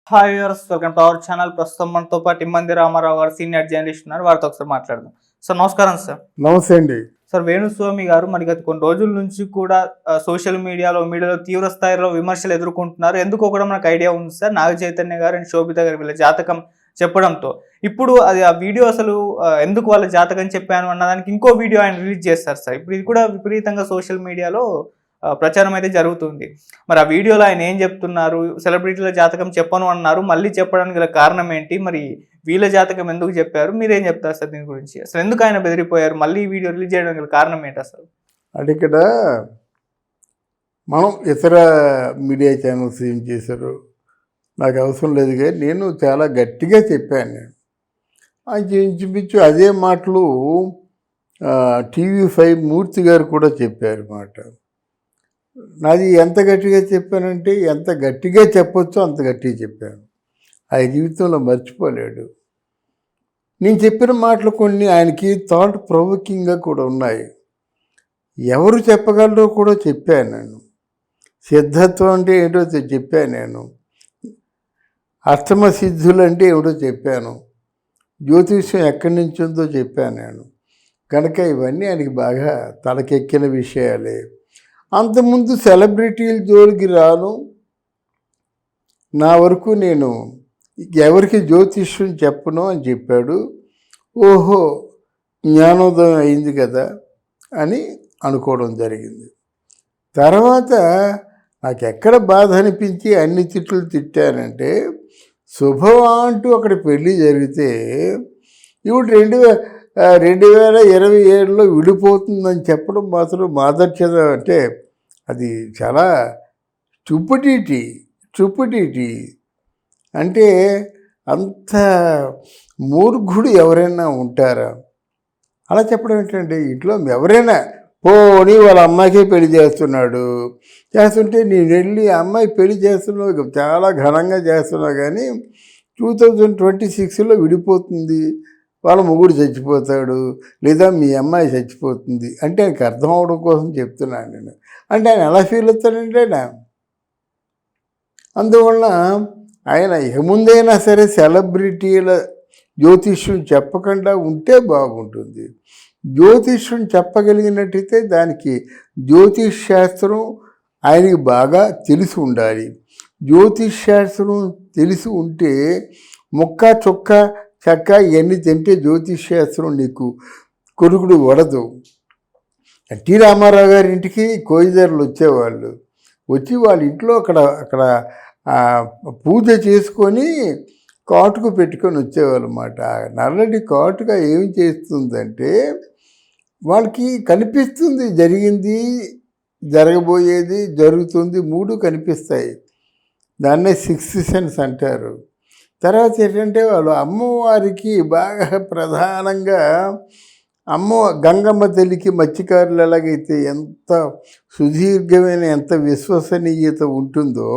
Hi viewers, welcome to our channel. ప్రస్తుతం మనతో పాటు ఇమ్మంది రామారావు గారు సీనియర్ జర్నలిస్ట్ ఉన్నారు. వారితో ఒకసారి మాట్లాడదాం. సార్ నమస్కారం. సార్ నమస్తే అండి. సార్ వేణుస్వామి గారు మరి గత కొన్ని రోజుల నుంచి కూడా సోషల్ మీడియాలో తీవ్ర స్థాయిలో విమర్శలు ఎదుర్కొంటున్నారు. ఎందుకో కూడా మనకు ఐడియా ఉంది సార్. నాగ చైతన్య గారు అండ్ శోభిత గారు వీళ్ళ జాతకం చెప్పడంతో ఇప్పుడు అది ఆ వీడియో అసలు ఎందుకు వాళ్ళ జాతకం చెప్పాను అన్నదానికి ఇంకో వీడియో ఆయన రిలీజ్ చేస్తారు సార్. ఇప్పుడు ఇది కూడా విపరీతంగా సోషల్ మీడియాలో ప్రచారం అయితే జరుగుతుంది. మరి ఆ వీడియోలో ఆయన ఏం చెప్తున్నారు? సెలబ్రిటీల జాతకం చెప్పను అన్నారు, మళ్ళీ చెప్పడానికి గల కారణం ఏంటి? మరి వీళ్ళ జాతకం ఎందుకు చెప్పారు? మీరేం చెప్తారు సార్ దీని గురించి? అసలు ఎందుకు ఆయన బెదిరిపోయారు? మళ్ళీ ఈ వీడియో రిలీజ్ చేయడానికి గల కారణం ఏంటి అసలు? అంటే ఇక్కడ మనం ఇతర మీడియా ఛానల్స్ ఏం చేశారు నాకు అవసరం లేదు, కానీ నేను చాలా గట్టిగా చెప్పాను. నేను ఇంచుమించు అదే మాటలు TV5 మూర్తి గారు కూడా చెప్పారు మాట. నాది ఎంత గట్టిగా చెప్పానంటే ఎంత గట్టిగా చెప్పొచ్చో అంత గట్టిగా చెప్పాను. ఆయన జీవితంలో మర్చిపోలేడు. నేను చెప్పిన మాటలు కొన్ని ఆయనకి థాట్ ప్రొవోకింగ్గా కూడా ఉన్నాయి. ఎవరు చెప్పగలరో కూడా చెప్పాను నేను. సిద్ధత్వం అంటే ఏంటో చెప్పాను నేను. అష్టమ సిద్ధులు అంటే ఏమిటో చెప్పాను. జ్యోతిష్యం ఎక్కడి నుంచి ఉందో చెప్పాను నేను. కనుక ఇవన్నీ ఆయనకి బాగా తలకెక్కిన విషయాలే. అంతకుముందు సెలబ్రిటీల జోలికి రాను, నా వరకు నేను ఎవరికి జ్యోతిష్యం చెప్పను అని చెప్పాడు. ఓహో, జ్ఞానోదయం అయింది కదా అని అనుకోవడం జరిగింది. తర్వాత నాకు ఎక్కడ బాధ అనిపించి అన్ని తిట్లు తిట్టానంటే, శుభం అంటూ అక్కడ పెళ్ళి జరిగితే ఇప్పుడు 2027లో విడిపోతుందని చెప్పడం మాత్రం మాదర్శత. అంటే అది చాలా చుప్పుటీటి అంటే అంత మూర్ఖుడు ఎవరైనా ఉంటారా? అలా చెప్పడం ఏంటంటే, ఇంట్లో ఎవరైనా పోనీ వాళ్ళ అమ్మాయికే పెళ్లి చేస్తుంటే నేను వెళ్ళి అమ్మాయి పెళ్లి చేస్తున్నావు, చాలా ఘనంగా చేస్తున్నావు, కానీ 2026లో విడిపోతుంది, వాళ్ళ మొగుడు చచ్చిపోతాడు, లేదా మీ అమ్మాయి చచ్చిపోతుంది అంటే ఆయనకు అర్థం అవడం కోసం చెప్తున్నాను నేను. అంటే ఆయన ఎలా ఫీల్ అవుతాడంటే, అందువల్ల ఆయన ముందైనా సరే సెలబ్రిటీల జ్యోతిష్యం చెప్పకుండా ఉంటే బాగుంటుంది. జ్యోతిష్యం చెప్పగలిగినట్టయితే దానికి జ్యోతిష్ శాస్త్రం ఆయనకి బాగా తెలిసి ఉండాలి. జ్యోతిష్ శాస్త్రం తెలిసి ఉంటే ముక్క చొక్క చక్క ఇవన్నీ తింటే జ్యోతిష్ శాస్త్రం నీకు కొరుకుడు వడదు. టి రామారావు గారి ఇంటికి కోయిదారులు వచ్చేవాళ్ళు. వచ్చి వాళ్ళ ఇంట్లో అక్కడ పూజ చేసుకొని కాటుకు పెట్టుకొని వచ్చేవాళ్ళు అన్నమాట. నల్లటి కాటుక ఏం చేస్తుందంటే, వాళ్ళకి కనిపిస్తుంది జరిగింది, జరగబోయేది, జరుగుతుంది, మూడు కనిపిస్తాయి. దాన్నే సిక్స్త్ సెన్స్ అంటారు. తర్వాత ఏంటంటే, వాళ్ళు అమ్మవారికి బాగా ప్రధానంగా గంగమ్మ తల్లికి మత్స్యకారులు ఎలాగైతే ఎంత సుదీర్ఘమైన ఎంత విశ్వసనీయత ఉంటుందో,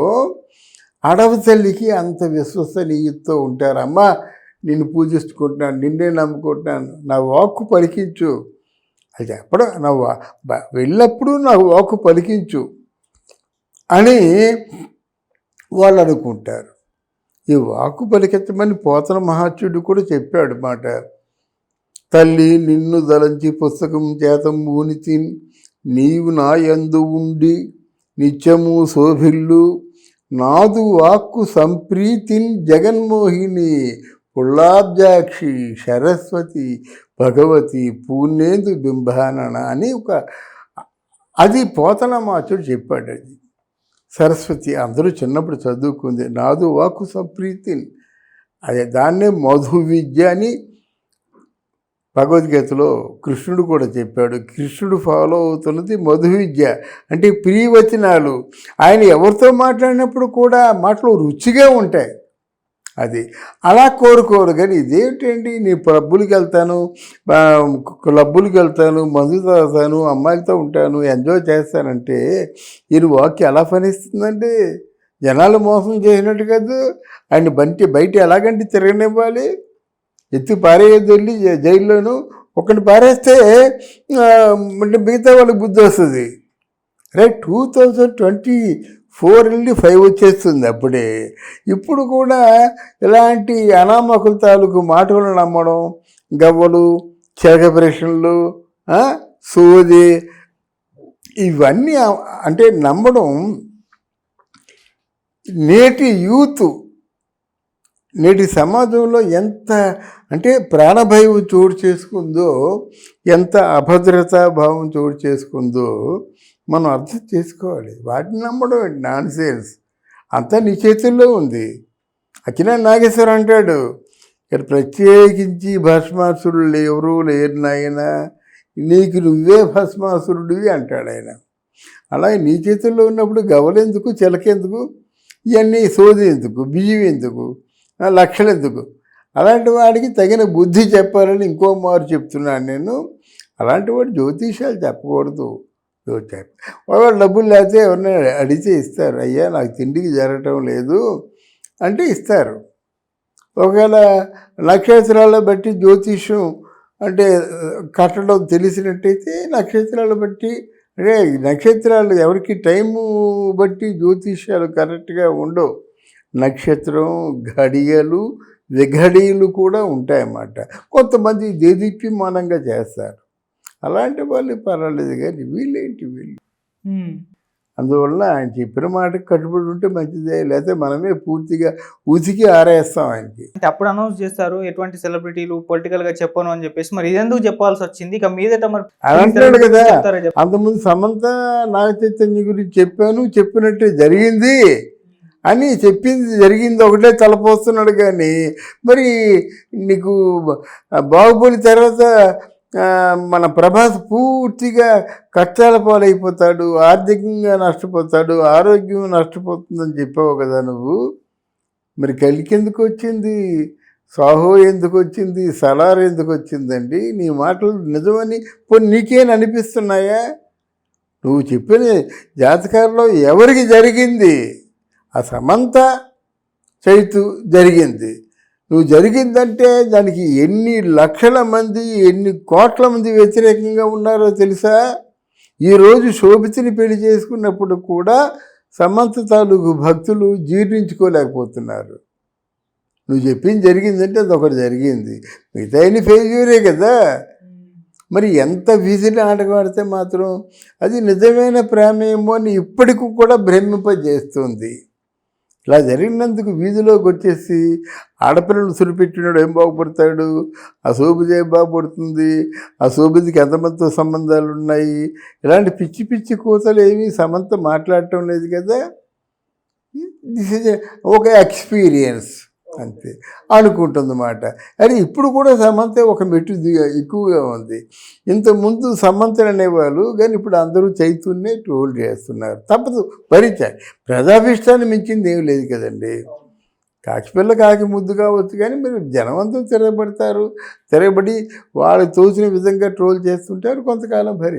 అడవి తల్లికి అంత విశ్వసనీయతతో ఉంటారు. అమ్మ నిన్ను పూజిస్తుకుంటున్నాను, నిన్నే నమ్ముకుంటున్నాను, నా వాక్కు పలికించు అది చెప్పడం, వెళ్ళినప్పుడు నా వాక్కు పలికించు అని వాళ్ళు అనుకుంటారు. ఈ వాక్కు పలికించమని పోతన మహాత్ముడు కూడా చెప్పాడు మాట. తల్లి నిన్ను దలంచి పుస్తకం చేత మూనితి, నీవు నా యందు ఉండి నిత్యము శోభిల్లు, నాదు వాక్కు సంప్రీతిన్ జగన్మోహిని, పుల్లాబ్జాక్షి సరస్వతి భగవతి పూర్ణేందు బింబానన అని అది పోతన మాచుడు చెప్పాడు. అది సరస్వతి అందరూ చిన్నప్పుడు చదువుకుంది. నాదు వాక్కు సంప్రీతిన్, అదే దాన్నే మధు విద్య అని భగవద్గీతలో కృష్ణుడు కూడా చెప్పాడు. కృష్ణుడు ఫాలో అవుతున్నది మధు విద్య అంటే ప్రియవచనాలు. ఆయన ఎవరితో మాట్లాడినప్పుడు కూడా మాటలు రుచిగా ఉంటాయి. అది అలా కోరుకోరు. కానీ ఇదేమిటండి, నేను క్లబ్బులకి వెళ్తాను, మందు తాగుతాను, అమ్మాయిలతో ఉంటాను, ఎంజాయ్ చేస్తానంటే ఈయన వాక్యం ఎలా ఫలిస్తుందండి? జనాలు మోసం చేసినట్టు కాదు. ఆయన బయట ఎలాగంటే తిరగనివ్వాలి, ఎత్తి పారేయద్దు, వెళ్ళి జైల్లోనూ ఒకటి పారేస్తే మిగతా వాళ్ళకి బుద్ధి వస్తుంది. రైట్ 2024 4 వెళ్ళి 5 వచ్చేస్తుంది అప్పుడే. ఇప్పుడు కూడా ఇలాంటి అనామకుల తాలూకు మాటలు నమ్మడం, గవ్వలు, చిలక ప్రశ్నలు, సోది, ఇవన్నీ అంటే నమ్మడం నేటి యూత్, నేటి సమాజంలో ఎంత అంటే ప్రాణభయం చోటు చేసుకుందో, ఎంత అభద్రతా భావం చోటు చేసుకుందో మనం అర్థం చేసుకోవాలి. వాటిని నమ్మడం నాన్ సెన్స్, అంతా నీ చేతుల్లో ఉంది. అక్కినేని నాగేశ్వరరావు అంటాడు, ఇక్కడ ప్రత్యేకించి భస్మాసురులు ఎవరూ లేరు నాయన, నీకు నువ్వే భస్మాసురుడివి అంటాడు ఆయన. అలాగే నీ చేతుల్లో ఉన్నప్పుడు గవలెందుకు, చిలకెందుకు, ఇవన్నీ సోది ఎందుకు, బియ్యం ఎందుకు, లక్షలు ఎందుకు? అలాంటి వాడికి తగిన బుద్ధి చెప్పాలని ఇంకో మారు చెప్తున్నాను నేను. అలాంటి వాడు జ్యోతిషాలు చెప్పకూడదు. వాళ్ళు డబ్బులు లేకపోతే ఎవరిని అడిగితే ఇస్తారు, అయ్యా నాకు తిండికి జరగటం లేదు అంటే ఇస్తారు. ఒకవేళ నక్షత్రాలను బట్టి జ్యోతిష్యం అంటే కట్టడం తెలిసినట్టయితే నక్షత్రాలు బట్టి, అంటే నక్షత్రాలు ఎవరికి టైము బట్టి జ్యోతిష్యాలు కరెక్ట్గా ఉండవు. నక్షత్రం, ఘడియలు, విఘడియలు కూడా ఉంటాయన్నమాట. కొంతమంది దేదీప్యమానంగా చేస్తారు, అలాంటి వాళ్ళు పర్వాలేదు. కానీ వీళ్ళు అందువల్ల ఆయన చెప్పిన మాటకి కట్టుబడి ఉంటే మంచిదే, లేకపోతే మనమే పూర్తిగా ఉతికి ఆరేస్తాం ఆయనకి. అంటే అప్పుడు అనౌన్స్ చేస్తారు ఎటువంటి సెలబ్రిటీలు పొలిటికల్ గా చెప్పను అని చెప్పేసి, మరి ఇదెందుకు చెప్పాల్సి వచ్చింది? ఇక మీదట మరి అంటాడు కదా, అంతకుముందు సమంత నాగ చైతన్య గురించి చెప్పాను, చెప్పినట్టే జరిగింది అని చెప్పింది జరిగింది ఒకటే తలపోస్తున్నాడు. కానీ మరి నీకు బాహుబలి తర్వాత మన ప్రభాస్ పూర్తిగా కష్టాల పాలైపోతాడు, ఆర్థికంగా నష్టపోతాడు, ఆరోగ్యం నష్టపోతుందని చెప్పావు కదా నువ్వు. మరి కలికి ఎందుకు వచ్చింది, సాహో ఎందుకు వచ్చింది, సలార్ ఎందుకు వచ్చిందండి? నీ మాటలు నిజమని పోనీ నీకేం అనిపిస్తున్నాయా? నువ్వు చెప్పిన జాతకాల్లో ఎవరికి జరిగింది? ఆ సమంత చైతు జరిగింది. నువ్వు జరిగిందంటే దానికి ఎన్ని లక్షల మంది, ఎన్ని కోట్ల మంది వ్యతిరేకంగా ఉన్నారో తెలుసా? ఈరోజు శోభితిని పెళ్లి చేసుకున్నప్పుడు కూడా సమంత తాలూకు భక్తులు జీర్ణించుకోలేకపోతున్నారు. నువ్వు చెప్పింది జరిగిందంటే అదొకటి జరిగింది, మిగతా అన్ని ఫెయిల్యూరే కదా. మరి ఎంత వీధిని ఆటగాడితే మాత్రం అది నిజమైన ప్రేమేమో అని ఇప్పటికి కూడా భ్రమింపజేస్తుంది. ఇలా జరిగినందుకు వీధిలోకి వచ్చేసి ఆడపిల్లలు సురిపెట్టినాడు ఏం బాగుపడతాడు, ఆ శోభిత ఏం బాగుపడుతుంది, ఆ శోభితకి ఎంతమందితో సంబంధాలు ఉన్నాయి, ఇలాంటి పిచ్చి పిచ్చి కూతలు ఏమీ సమంత మాట్లాడటం లేదు కదా. దిస్ ఇస్ ఒక ఎక్స్పీరియన్స్ అంతే అనుకుంటుందన్నమాట. అది ఇప్పుడు కూడా సమంత ఒక మెట్టు ఎక్కువగా ఉంది. ఇంతకుముందు సమంతలు అనేవాళ్ళు, కానీ ఇప్పుడు అందరూ చైతన్యనే ట్రోల్ చేస్తున్నారు. తప్పదు, భరించాలి. ప్రజాభిష్టాన్ని మించింది ఏమి లేదు కదండి. కాకిపిల్ల కాకి ముద్దు కావచ్చు, కానీ మీరు జనవంతం తిరగబడతారు, తిరగబడి వాళ్ళు తోచిన విధంగా ట్రోల్ చేస్తుంటారు, కొంతకాలం భరించారు.